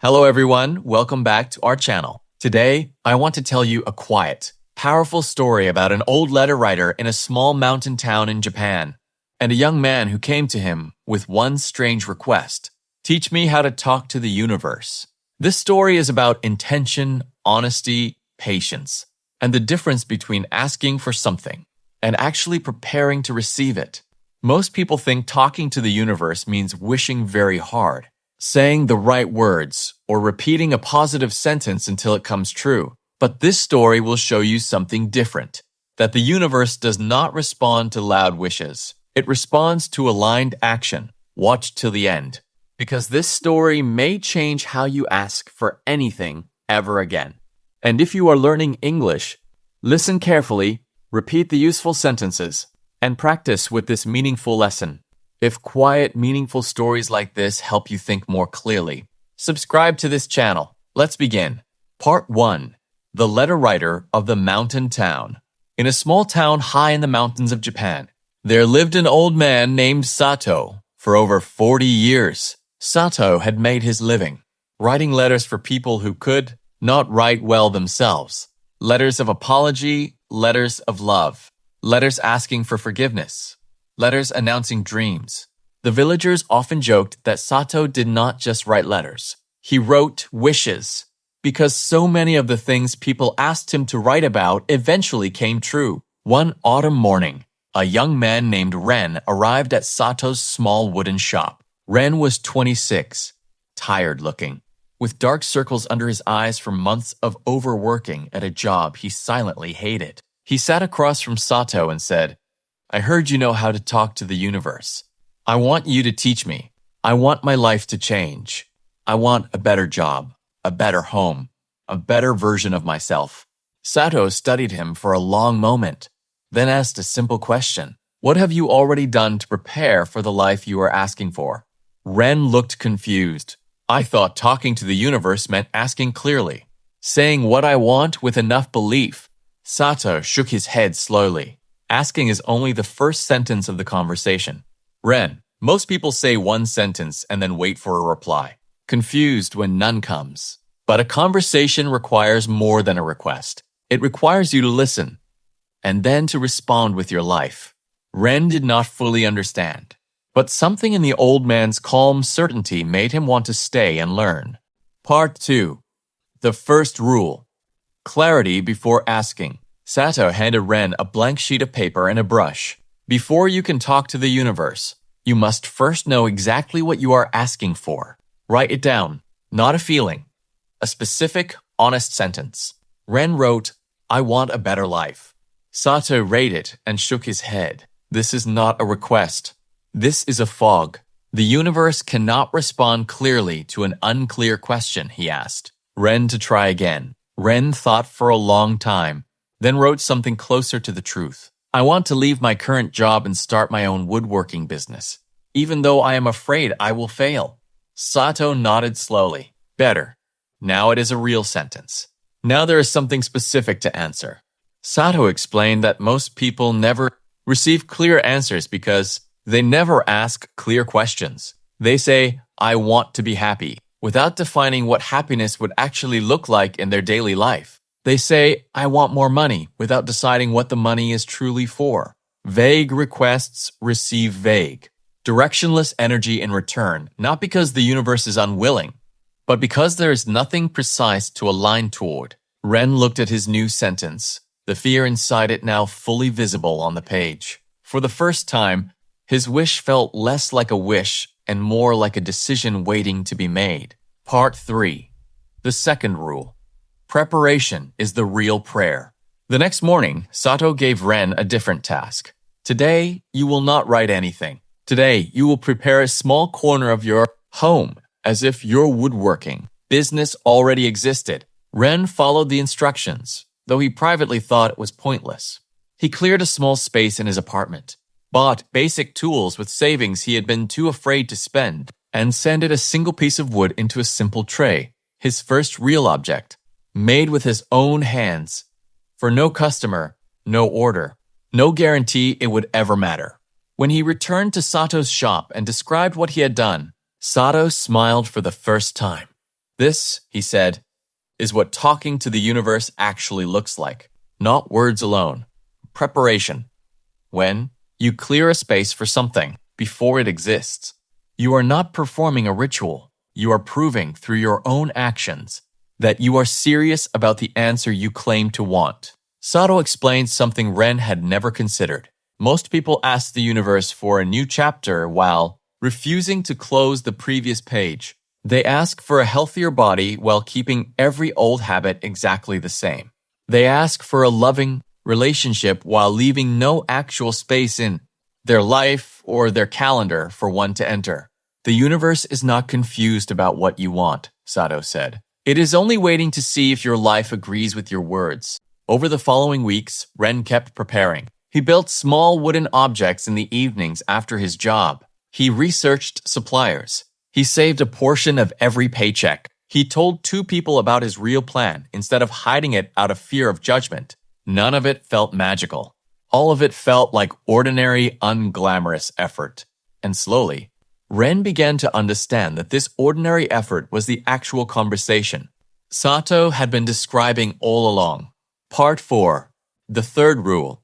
Hello everyone, welcome back to our channel. Today, I want to tell you a quiet, powerful story about an old letter writer in a small mountain town in Japan, and a young man who came to him with one strange request: teach me how to talk to the universe. This story is about intention, honesty, patience, and the difference between asking for something and actually preparing to receive it. Most people think talking to the universe means wishing very hard, saying the right words, or repeating a positive sentence until it comes true. But this story will show you something different, that the universe does not respond to loud wishes. It responds to aligned action. Watch till the end, because this story may change how you ask for anything ever again. And if you are learning English, listen carefully, repeat the useful sentences, and practice with this meaningful lesson. If quiet, meaningful stories like this help you think more clearly, subscribe to this channel. Let's begin. Part 1. The Letter Writer of the Mountain Town. In a small town high in the mountains of Japan, there lived an old man named Sato. For over 40 years, Sato had made his living writing letters for people who could not write well themselves. Letters of apology, letters of love, letters asking for forgiveness, letters announcing dreams. The villagers often joked that Sato did not just write letters. He wrote wishes, because so many of the things people asked him to write about eventually came true. One autumn morning, a young man named Ren arrived at Sato's small wooden shop. Ren was 26, tired-looking, with dark circles under his eyes from months of overworking at a job he silently hated. He sat across from Sato and said, "I heard you know how to talk to the universe. I want you to teach me. I want my life to change. I want a better job, a better home, a better version of myself." Sato studied him for a long moment, then asked a simple question: "What have you already done to prepare for the life you are asking for?" Ren looked confused. "I thought talking to the universe meant asking clearly, saying what I want with enough belief." Sato shook his head slowly. Asking is only the first sentence of the conversation. "Ren, most people say one sentence and then wait for a reply, confused when none comes. But a conversation requires more than a request. It requires you to listen, and then to respond with your life." Ren did not fully understand, but something in the old man's calm certainty made him want to stay and learn. Part 2. The First Rule. Clarity before asking. Sato handed Ren a blank sheet of paper and a brush. Before you can talk to the universe, you must first know exactly what you are asking for. Write it down, not a feeling, a specific, honest sentence. Ren wrote, "I want a better life." Sato read it and shook his head. This is not a request. This is a fog. The universe cannot respond clearly to an unclear question, he asked Ren to try again. Ren thought for a long time, then wrote something closer to the truth. "I want to leave my current job and start my own woodworking business, even though I am afraid I will fail." Sato nodded slowly. Better. Now it is a real sentence. Now there is something specific to answer. Sato explained that most people never receive clear answers because they never ask clear questions. They say, "I want to be happy," without defining what happiness would actually look like in their daily life. They say, "I want more money," without deciding what the money is truly for. Vague requests receive vague, directionless energy in return, not because the universe is unwilling, but because there is nothing precise to align toward. Ren looked at his new sentence, the fear inside it now fully visible on the page. For the first time, his wish felt less like a wish and more like a decision waiting to be made. Part 3. The Second Rule. Preparation is the real prayer. The next morning, Sato gave Ren a different task. Today, you will not write anything. Today, you will prepare a small corner of your home as if your woodworking business already existed. Ren followed the instructions, though he privately thought it was pointless. He cleared a small space in his apartment, bought basic tools with savings he had been too afraid to spend, and sanded a single piece of wood into a simple tray, his first real object, made with his own hands. For no customer, no order, no guarantee it would ever matter. When he returned to Sato's shop and described what he had done, Sato smiled for the first time. This, he said, is what talking to the universe actually looks like. Not words alone. Preparation. When you clear a space for something before it exists, you are not performing a ritual. You are proving through your own actions that you are serious about the answer you claim to want. Sato explains something Ren had never considered. Most people ask the universe for a new chapter while refusing to close the previous page. They ask for a healthier body while keeping every old habit exactly the same. They ask for a loving relationship while leaving no actual space in their life or their calendar for one to enter. The universe is not confused about what you want, Sato said. It is only waiting to see if your life agrees with your words. Over the following weeks, Ren kept preparing. He built small wooden objects in the evenings after his job. He researched suppliers. He saved a portion of every paycheck. He told 2 people about his real plan instead of hiding it out of fear of judgment. None of it felt magical. All of it felt like ordinary, unglamorous effort. And slowly, Ren began to understand that this ordinary effort was the actual conversation Sato had been describing all along. Part 4. The third rule.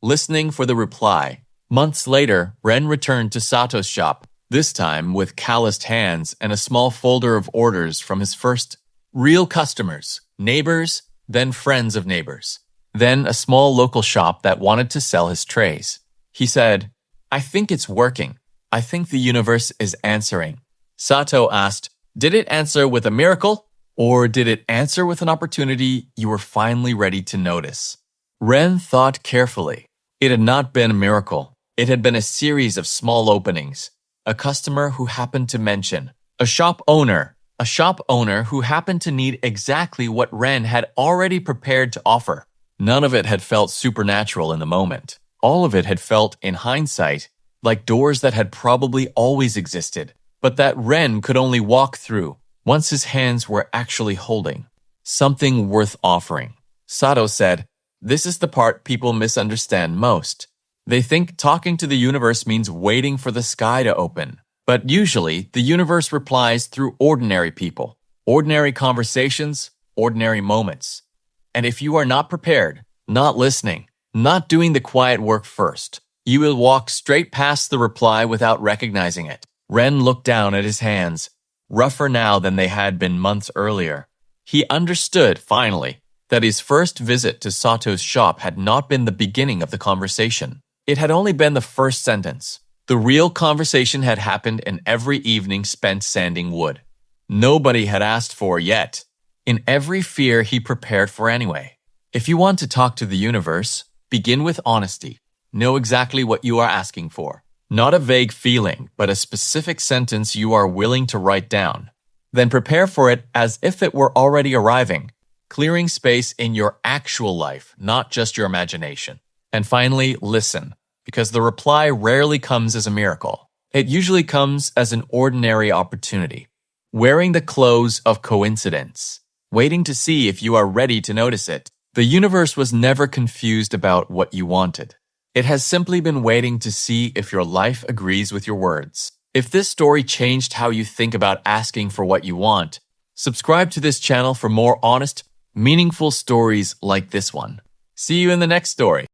Listening for the reply. Months later, Ren returned to Sato's shop, this time with calloused hands and a small folder of orders from his first real customers, neighbors, then friends of neighbors, then a small local shop that wanted to sell his trays. He said, "I think it's working. I think the universe is answering." Sato asked, "Did it answer with a miracle? Or did it answer with an opportunity you were finally ready to notice?" Ren thought carefully. It had not been a miracle. It had been a series of small openings. A customer who happened to mention. A shop owner who happened to need exactly what Ren had already prepared to offer. None of it had felt supernatural in the moment. All of it had felt, in hindsight, like doors that had probably always existed, but that Ren could only walk through once his hands were actually holding something worth offering. Sato said, "This is the part people misunderstand most. They think talking to the universe means waiting for the sky to open. But usually, the universe replies through ordinary people, ordinary conversations, ordinary moments. And if you are not prepared, not listening, not doing the quiet work first, you will walk straight past the reply without recognizing it." Ren looked down at his hands, rougher now than they had been months earlier. He understood, finally, that his first visit to Sato's shop had not been the beginning of the conversation. It had only been the first sentence. The real conversation had happened in every evening spent sanding wood. Nobody had asked for yet. In every fear he prepared for anyway. If you want to talk to the universe, begin with honesty. Know exactly what you are asking for. Not a vague feeling, but a specific sentence you are willing to write down. Then prepare for it as if it were already arriving, clearing space in your actual life, not just your imagination. And finally, listen, because the reply rarely comes as a miracle. It usually comes as an ordinary opportunity, wearing the clothes of coincidence, waiting to see if you are ready to notice it. The universe was never confused about what you wanted. It has simply been waiting to see if your life agrees with your words. If this story changed how you think about asking for what you want, subscribe to this channel for more honest, meaningful stories like this one. See you in the next story.